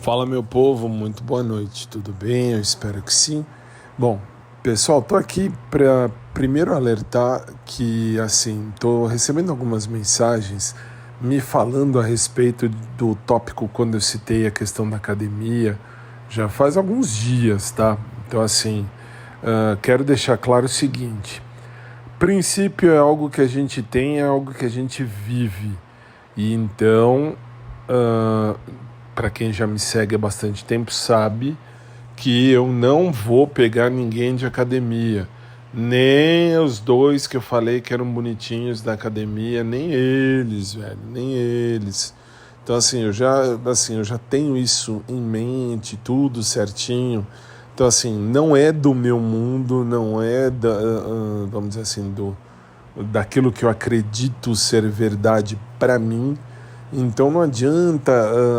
Fala, meu povo, muito boa noite, tudo bem? Eu espero que sim. Bom, pessoal, tô aqui para primeiro alertar que, assim, tô recebendo algumas mensagens me falando a respeito do tópico quando eu citei a questão da academia, já faz alguns dias, tá? Então, assim, quero deixar claro o seguinte: princípio é algo que a gente tem, é algo que a gente vive. E então, para quem já me segue há bastante tempo, sabe que eu não vou pegar ninguém de academia. Nem os dois que eu falei que eram bonitinhos da academia, nem eles, velho, nem eles. Então, assim, eu já tenho isso em mente, tudo certinho. Então, assim, não é do meu mundo, não é vamos dizer assim, daquilo que eu acredito ser verdade para mim. Então não adianta,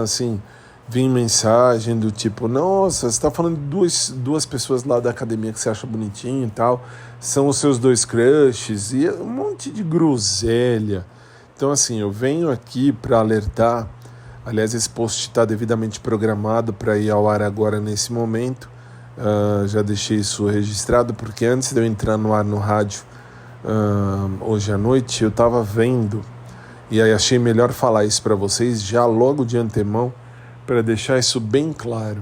assim, vir mensagem do tipo: nossa, você está falando de duas pessoas lá da academia que você acha bonitinho e tal, são os seus dois crushes, e um monte de groselha. Então, assim, eu venho aqui para alertar. Aliás, esse post está devidamente programado para ir ao ar agora nesse momento. Já deixei isso registrado, porque antes de eu entrar no ar no rádio, hoje à noite, eu estava vendo, e aí achei melhor falar isso para vocês já logo de antemão, para deixar isso bem claro.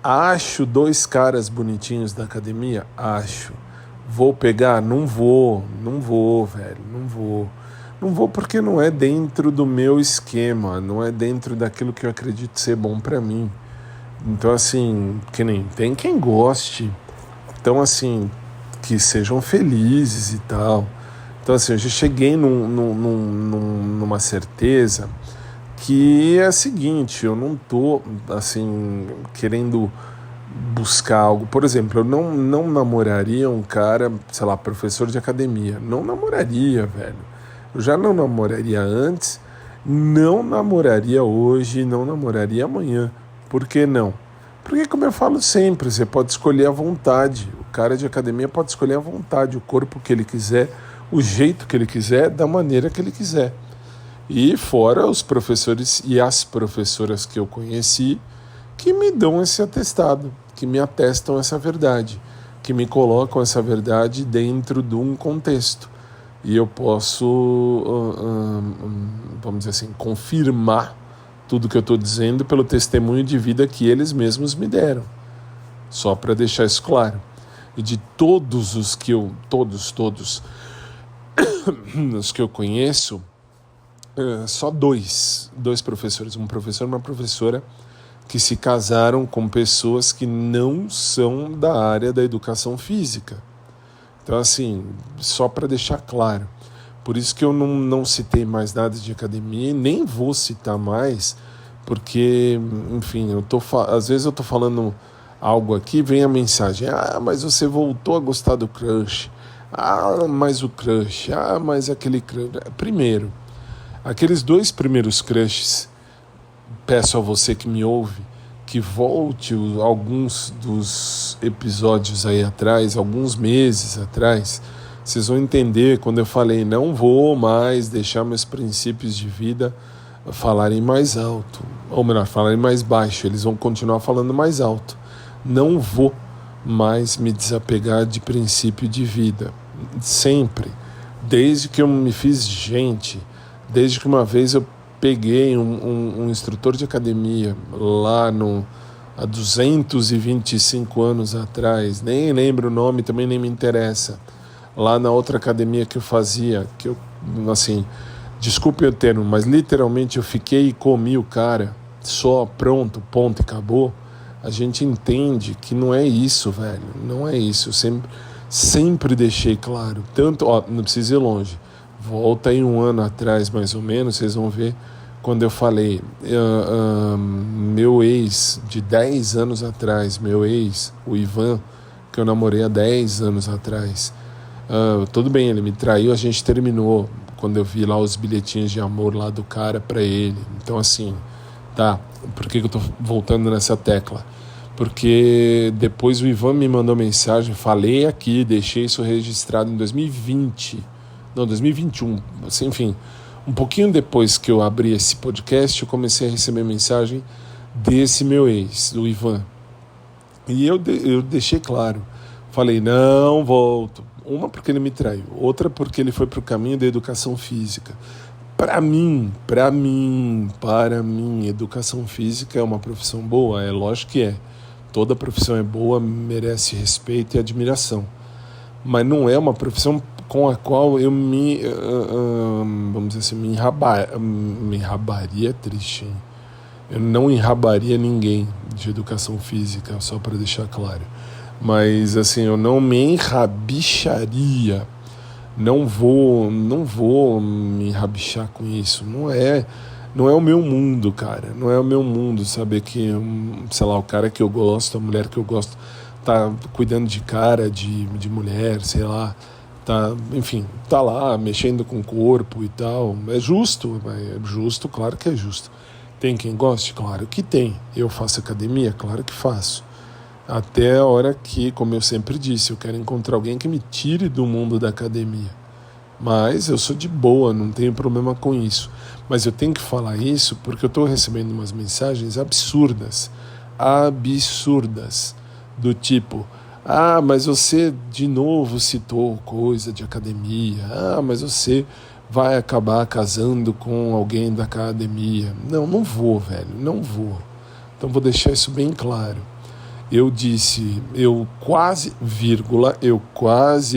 Acho dois caras bonitinhos da academia? Acho. Vou pegar? Não vou, velho, não vou. Não vou porque não é dentro do meu esquema, não é dentro daquilo que eu acredito ser bom para mim. Então, assim, que nem tem quem goste. Então, assim, que sejam felizes e tal. Então, assim, eu já cheguei numa certeza que é a seguinte: eu não tô, assim, querendo buscar algo. Por exemplo, eu não namoraria um cara, sei lá, professor de academia. Não namoraria, velho. Eu já não namoraria antes, não namoraria hoje, não namoraria amanhã. Por que não? Porque, como eu falo sempre, você pode escolher à vontade. O cara de academia pode escolher à vontade o corpo que ele quiser, o jeito que ele quiser, da maneira que ele quiser. E fora os professores e as professoras que eu conheci, que me dão esse atestado, que me atestam essa verdade, que me colocam essa verdade dentro de um contexto. E eu posso, vamos dizer assim, confirmar tudo que eu estou dizendo pelo testemunho de vida que eles mesmos me deram. Só para deixar isso claro. E de todos os que eu, todos, os que eu conheço, só dois professores, um professor e uma professora, que se casaram com pessoas que não são da área da educação física. Então, assim, só para deixar claro. Por isso que eu não citei mais nada de academia e nem vou citar mais, porque, enfim, às vezes eu estou falando algo aqui, vem a mensagem: ah, mas você voltou a gostar do crush. Ah, mas o crush. Ah, mas aquele crush. Primeiro, aqueles dois primeiros crushes, peço a você que me ouve, que volte alguns dos episódios aí atrás, alguns meses atrás. Vocês vão entender quando eu falei: não vou mais deixar meus princípios de vida falarem mais alto, ou melhor, falarem mais baixo. Eles vão continuar falando mais alto. Não vou mais me desapegar de princípio de vida, sempre, desde que eu me fiz gente, desde que uma vez eu peguei um instrutor de academia lá há 225 anos atrás, nem lembro o nome, também nem me interessa, lá na outra academia que eu fazia, que eu, assim, desculpe o termo, mas literalmente eu fiquei e comi o cara, só, pronto, ponto e acabou. A gente entende que não é isso, velho, não é isso. Eu sempre deixei claro, tanto, não precisa ir longe, volta aí um ano atrás mais ou menos, vocês vão ver quando eu falei, meu ex de 10 anos atrás, meu ex, o Ivan, que eu namorei há 10 anos atrás, tudo bem, ele me traiu, a gente terminou quando eu vi lá os bilhetinhos de amor lá do cara pra ele. Então, assim, tá, por que eu tô voltando nessa tecla? Porque depois o Ivan me mandou mensagem, falei aqui, deixei isso registrado em 2020, não, 2021, assim, enfim, um pouquinho depois que eu abri esse podcast, eu comecei a receber mensagem desse meu ex, do Ivan. E eu deixei claro, falei, não volto. Uma porque ele me traiu, outra porque ele foi para o caminho da educação física. Para mim, educação física é uma profissão boa? É lógico que é. Toda profissão é boa, merece respeito e admiração. Mas não é uma profissão com a qual eu vamos dizer assim, me enrabaria é triste, hein? Eu não enrabaria ninguém de educação física, só para deixar claro. Mas assim, eu não me enrabicharia. Não vou me enrabichar com isso. Não é o meu mundo, cara. Não é o meu mundo saber que, sei lá, o cara que eu gosto, a mulher que eu gosto, tá cuidando de cara, de mulher, sei lá. Enfim, tá lá mexendo com o corpo e tal. É justo, claro que é justo. Tem quem goste? Claro que tem. Eu faço academia? Claro que faço. Até a hora que, como eu sempre disse, eu quero encontrar alguém que me tire do mundo da academia. Mas eu sou de boa, não tenho problema com isso. Mas eu tenho que falar isso porque eu estou recebendo umas mensagens absurdas. Do tipo, mas você de novo citou coisa de academia. Mas você vai acabar casando com alguém da academia. Não vou, velho, não vou. Então vou deixar isso bem claro. Eu disse, eu quase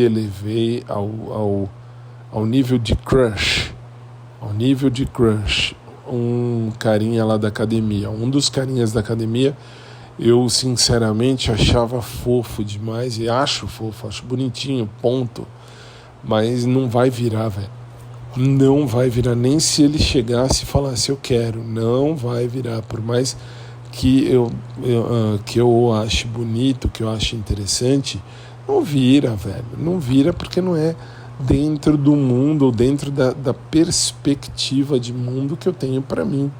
elevei ao nível de crush, um carinha lá da academia. Um dos carinhas da academia, eu sinceramente achava fofo demais, e acho bonitinho, ponto. Mas não vai virar, velho. Não vai virar, nem se ele chegasse e falasse eu quero, não vai virar, por mais que eu ache bonito, que eu ache interessante, não vira, velho. Não vira porque não é dentro do mundo, ou dentro da perspectiva de mundo que eu tenho para mim.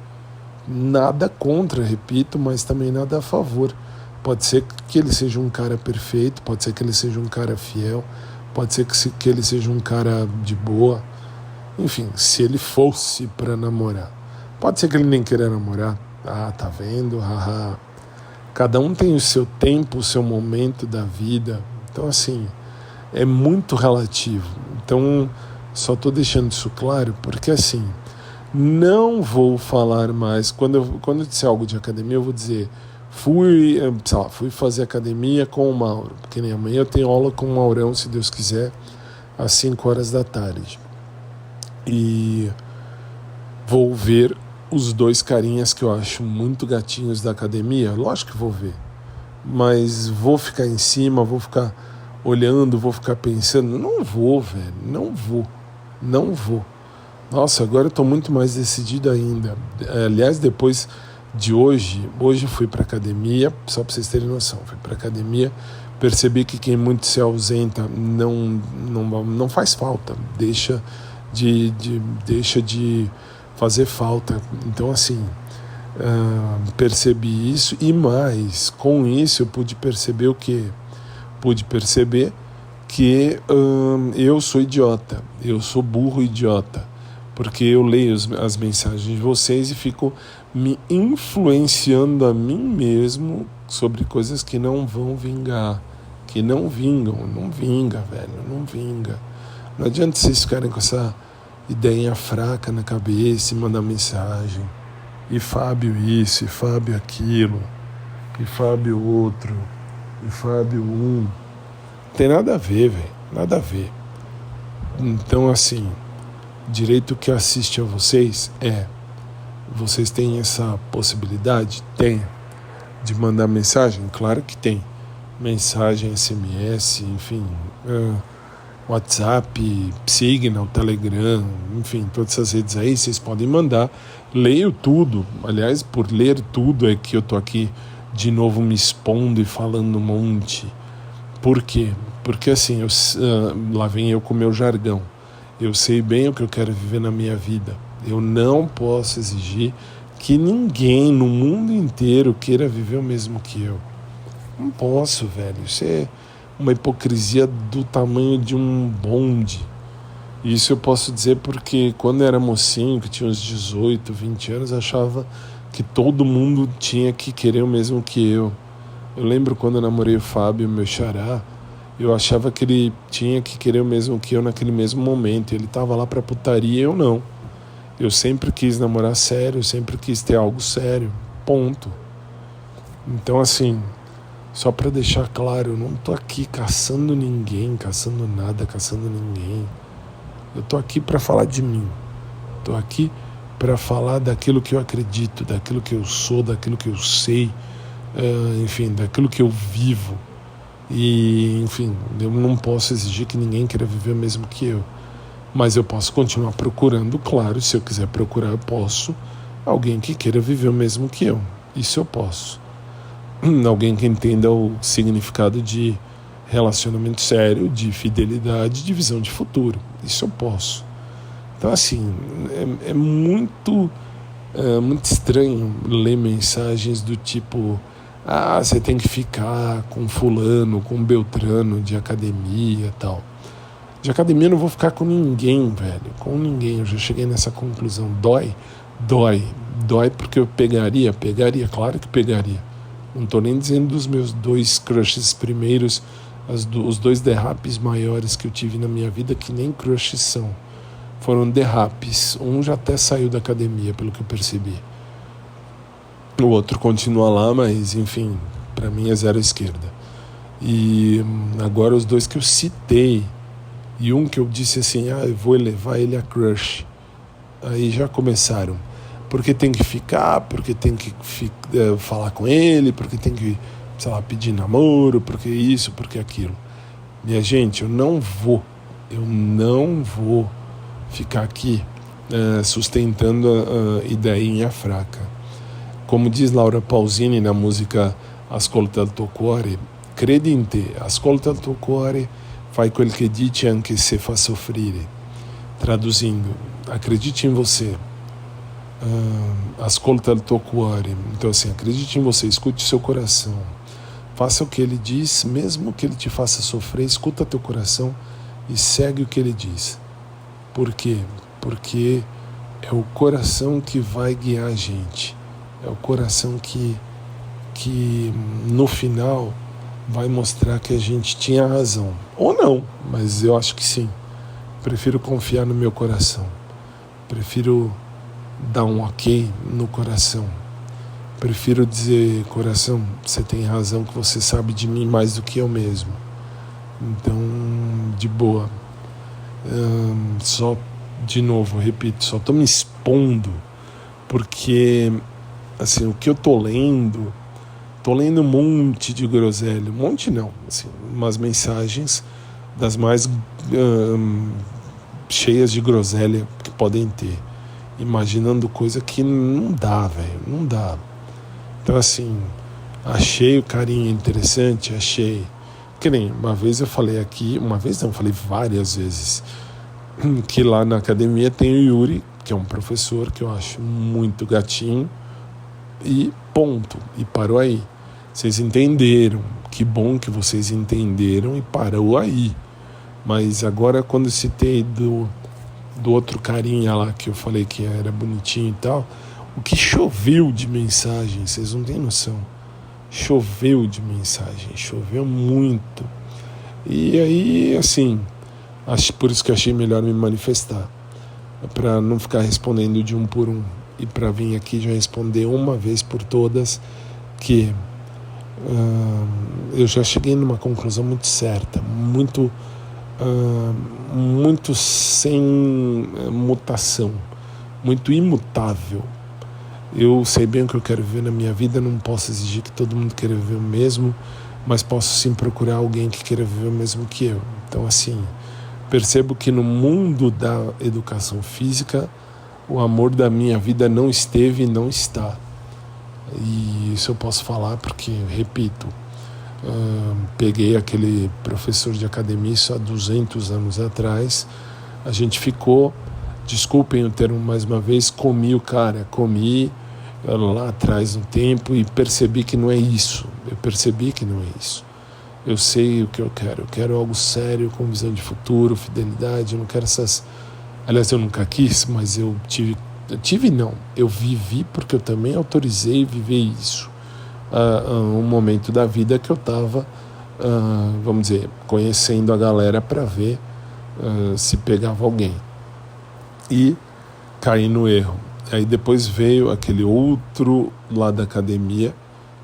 Nada contra, repito, mas também nada a favor. Pode ser que ele seja um cara perfeito, pode ser que ele seja um cara fiel, pode ser que ele seja um cara de boa. Enfim, se ele fosse para namorar. Pode ser que ele nem queira namorar. Tá vendo? Cada um tem o seu tempo, o seu momento da vida. Então, assim, é muito relativo. Então, só estou deixando isso claro porque, assim, não vou falar mais. Quando eu disser algo de academia, eu vou dizer fui fazer academia com o Mauro. Porque nem amanhã eu tenho aula com o Maurão, se Deus quiser, às 5 horas da tarde. E vou ver os dois carinhas que eu acho muito gatinhos da academia. Lógico que vou ver, mas vou ficar em cima, vou ficar olhando, vou ficar pensando. Não vou, velho, não vou. Nossa, agora eu tô muito mais decidido ainda. Aliás, depois de hoje fui pra academia, só pra vocês terem noção, fui pra academia, percebi que quem muito se ausenta não faz falta, deixa de fazer falta. Então, assim, percebi isso, e mais, com isso eu pude perceber o quê? Pude perceber que eu sou idiota, eu sou burro idiota, porque eu leio as mensagens de vocês e fico me influenciando a mim mesmo sobre coisas que não vão vingar, que não vingam, não vinga, velho, não vinga. Não adianta vocês ficarem com essa ideinha fraca na cabeça e mandar mensagem. E Fábio isso, e Fábio aquilo, e Fábio outro, e Fábio um. Tem nada a ver, velho, nada a ver. Então, assim, direito que assiste a vocês vocês têm essa possibilidade? Tem. De mandar mensagem? Claro que tem. Mensagem, SMS, enfim, WhatsApp, Signal, Telegram, enfim, todas essas redes aí, vocês podem mandar. Leio tudo. Aliás, por ler tudo é que eu tô aqui de novo me expondo e falando um monte. Por quê? Porque assim, lá vem eu com o meu jargão. Eu sei bem o que eu quero viver na minha vida. Eu não posso exigir que ninguém no mundo inteiro queira viver o mesmo que eu. Não posso, velho. Isso é uma hipocrisia do tamanho de um bonde. Isso eu posso dizer porque quando eu era mocinho, que tinha uns 18, 20 anos, achava que todo mundo tinha que querer o mesmo que eu. Eu lembro quando eu namorei o Fábio, meu xará, eu achava que ele tinha que querer o mesmo que eu naquele mesmo momento. Ele tava lá pra putaria e eu não. Eu sempre quis namorar sério, eu sempre quis ter algo sério, ponto. Então assim, só pra deixar claro, eu não tô aqui caçando ninguém, caçando nada, caçando ninguém. Eu tô aqui pra falar de mim. Tô aqui pra falar daquilo que eu acredito, daquilo que eu sou, daquilo que eu sei, enfim, daquilo que eu vivo. E, enfim, eu não posso exigir que ninguém queira viver o mesmo que eu. Mas eu posso continuar procurando, claro, se eu quiser procurar eu posso, alguém que queira viver o mesmo que eu. Isso eu posso. Alguém que entenda o significado de relacionamento sério, de fidelidade, de visão de futuro. Isso eu posso. Então, assim, é muito estranho ler mensagens do tipo: ah, você tem que ficar com fulano, com beltrano de academia e tal. De academia eu não vou ficar com ninguém, velho. Com ninguém. Eu já cheguei nessa conclusão. Dói? Dói. Dói porque eu pegaria, claro que pegaria. Não tô nem dizendo dos meus 2 crushes primeiros, os 2 derrapes maiores que eu tive na minha vida, que nem crushes são. Foram derrapes. Um já até saiu da academia, pelo que eu percebi. O outro continua lá, mas, enfim, pra mim é zero à esquerda. E agora os 2 que eu citei, e um que eu disse assim, eu vou elevar ele a crush. Aí já começaram. Porque tem que ficar, porque tem que falar com ele, porque tem que, sei lá, pedir namoro, porque isso, porque aquilo. Minha gente, eu não vou ficar aqui sustentando a ideinha fraca. Como diz Laura Pausini na música Ascolta il tuo cuore, credi in te, ascolta il tuo cuore, fai quel che dici anche se fa soffrire. Traduzindo, acredite em você, ascolta il tuo cuore. Então assim, acredite em você, escute seu coração, faça o que ele diz, mesmo que ele te faça sofrer, escuta teu coração e segue o que ele diz. Por quê? Porque é o coração que vai guiar a gente. É o coração que no final vai mostrar que a gente tinha razão. Ou não, mas eu acho que sim. Prefiro confiar no meu coração. Prefiro dar um ok no coração. Prefiro dizer, coração, você tem razão, que você sabe de mim mais do que eu mesmo. Então, de boa. Só, de novo, repito, só estou me expondo porque, assim, o que eu tô lendo um monte de groselha, um monte não, assim, umas mensagens das mais cheias de groselha que podem ter, imaginando coisa que não dá, velho, não dá. Então, assim, achei o carinha interessante, achei. Que nem uma vez eu falei aqui, falei várias vezes, que lá na academia tem o Yuri, que é um professor que eu acho muito gatinho, e ponto, e parou aí. Vocês entenderam, que bom que vocês entenderam e parou aí. Mas agora, quando eu citei do outro carinha lá, que eu falei que era bonitinho e tal, o que choveu de mensagem, vocês não têm noção. Choveu de mensagem, choveu muito. E aí, assim, por isso que achei melhor me manifestar, para não ficar respondendo de um por um, e para vir aqui já responder uma vez por todas que eu já cheguei numa conclusão muito certa, muito sem mutação, muito imutável. Eu sei bem o que eu quero viver na minha vida, não posso exigir que todo mundo queira viver o mesmo, mas posso sim procurar alguém que queira viver o mesmo que eu. Então, assim, percebo que no mundo da educação física, o amor da minha vida não esteve e não está. E isso eu posso falar porque, repito, peguei aquele professor de academia isso há 200 anos atrás, a gente ficou, desculpem o termo mais uma vez, comi lá atrás no tempo e percebi que não é isso. Eu sei o que eu quero algo sério, com visão de futuro, fidelidade. Eu não quero essas... Aliás, eu nunca quis, mas eu tive eu vivi porque eu também autorizei viver isso. Um momento da vida que eu estava, vamos dizer, conhecendo a galera para ver se pegava alguém. E caí no erro. Aí depois veio aquele outro lá da academia,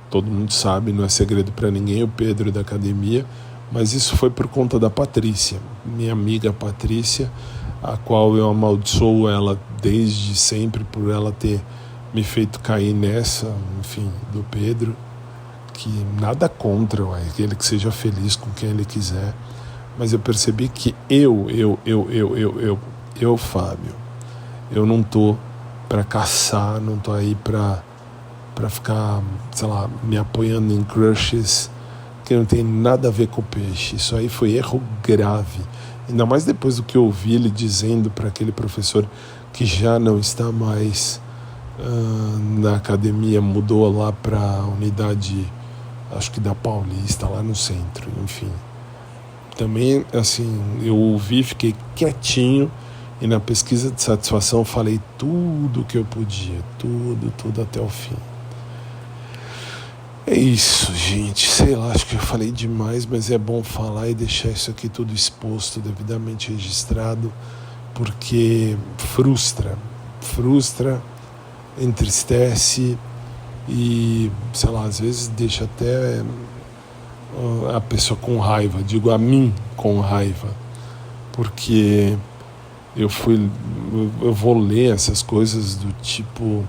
todo mundo sabe, não é segredo para ninguém, o Pedro da academia, mas isso foi por conta da Patrícia, minha amiga Patrícia, a qual eu amaldiçoo ela desde sempre por ela ter me feito cair nessa, enfim, do Pedro, que nada contra, aquele que seja feliz com quem ele quiser, mas eu percebi que eu, Fábio, eu não tô para caçar, não tô aí para ficar, sei lá, me apoiando em crushes que não tem nada a ver com o peixe. Isso aí foi erro grave. Ainda mais depois do que eu ouvi ele dizendo para aquele professor que já não está mais na academia, mudou lá para a unidade, acho que da Paulista, lá no centro, enfim. Também, assim, eu ouvi, fiquei quietinho e na pesquisa de satisfação falei tudo que eu podia, tudo até o fim. É isso, gente, sei lá, acho que eu falei demais, mas é bom falar e deixar isso aqui tudo exposto, devidamente registrado, porque frustra, entristece e, sei lá, às vezes deixa até a pessoa com raiva, digo a mim com raiva, porque eu vou ler essas coisas do tipo: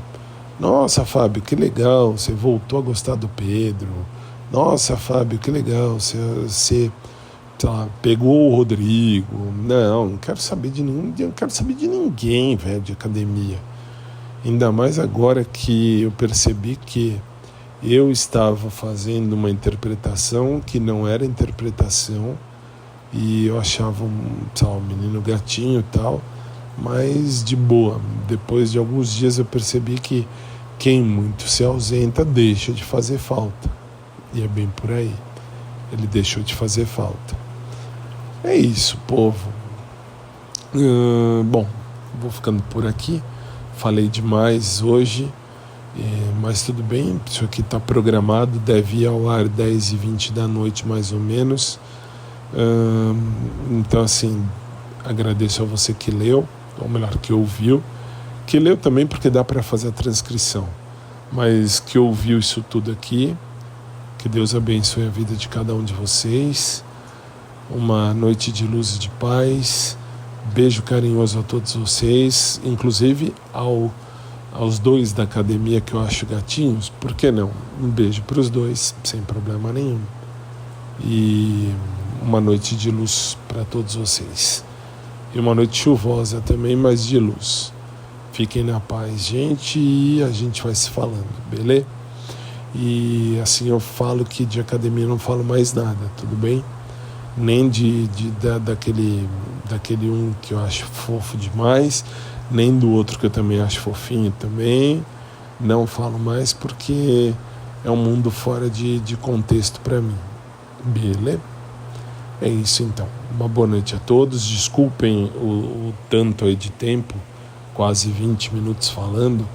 nossa, Fábio, que legal, você voltou a gostar do Pedro. Nossa, Fábio, que legal, você sei lá, pegou o Rodrigo. Não quero saber de ninguém, não quero saber de ninguém, velho, de academia. Ainda mais agora que eu percebi que eu estava fazendo uma interpretação que não era interpretação e eu achava um menino gatinho e tal, mas de boa. Depois de alguns dias eu percebi que quem muito se ausenta deixa de fazer falta. E é bem por aí. Ele deixou de fazer falta. É isso, povo. Bom, vou ficando por aqui. Falei demais hoje, mas tudo bem. Isso aqui está programado, deve ir ao ar 10h20 da noite, mais ou menos. Então, assim, agradeço a você que leu, ou melhor, que ouviu, que leu também porque dá para fazer a transcrição, mas que ouviu isso tudo aqui. Que Deus abençoe a vida de cada um de vocês. Uma noite de luz e de paz. Beijo carinhoso a todos vocês, inclusive aos dois da academia que eu acho gatinhos. Por que não? Um beijo para os dois, sem problema nenhum. E uma noite de luz para todos vocês. E uma noite chuvosa também, mas de luz. Fiquem na paz, gente, e a gente vai se falando, beleza? E assim eu falo que de academia não falo mais nada, tudo bem? Nem daquele um que eu acho fofo demais, nem do outro que eu também acho fofinho também. Não falo mais porque é um mundo fora de contexto para mim, beleza? É isso então, uma boa noite a todos, desculpem o tanto aí de tempo, quase 20 minutos falando,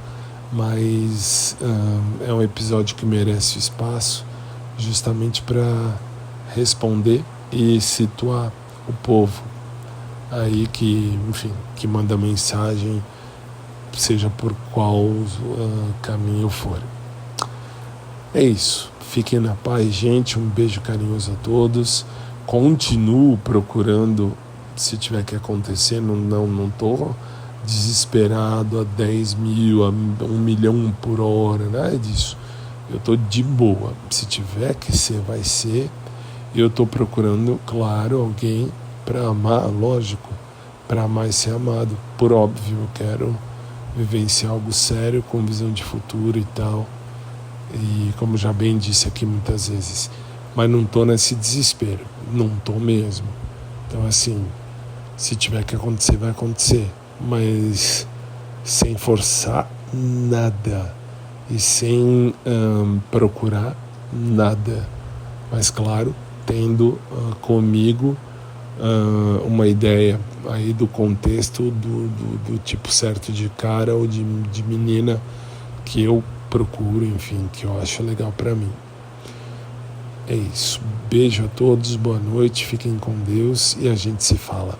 mas é um episódio que merece espaço, justamente para responder e situar o povo aí que, enfim, que manda mensagem, seja por qual caminho for. É isso, fiquem na paz, gente, um beijo carinhoso a todos. Continuo procurando, se tiver que acontecer, não tô desesperado a 10 mil, a 1 milhão por hora, nada disso. Eu tô de boa, se tiver que ser, vai ser. Eu tô procurando, claro, alguém para amar, lógico, para amar e ser amado. Por óbvio, eu quero vivenciar algo sério, com visão de futuro e tal. E como já bem disse aqui muitas vezes, mas não tô nesse desespero, não tô mesmo. Então assim, se tiver que acontecer, vai acontecer, mas sem forçar nada e sem procurar nada, mas claro, tendo comigo uma ideia aí do contexto do tipo certo de cara ou de menina que eu procuro, enfim, que eu acho legal para mim. É isso. Beijo a todos, boa noite, fiquem com Deus e a gente se fala.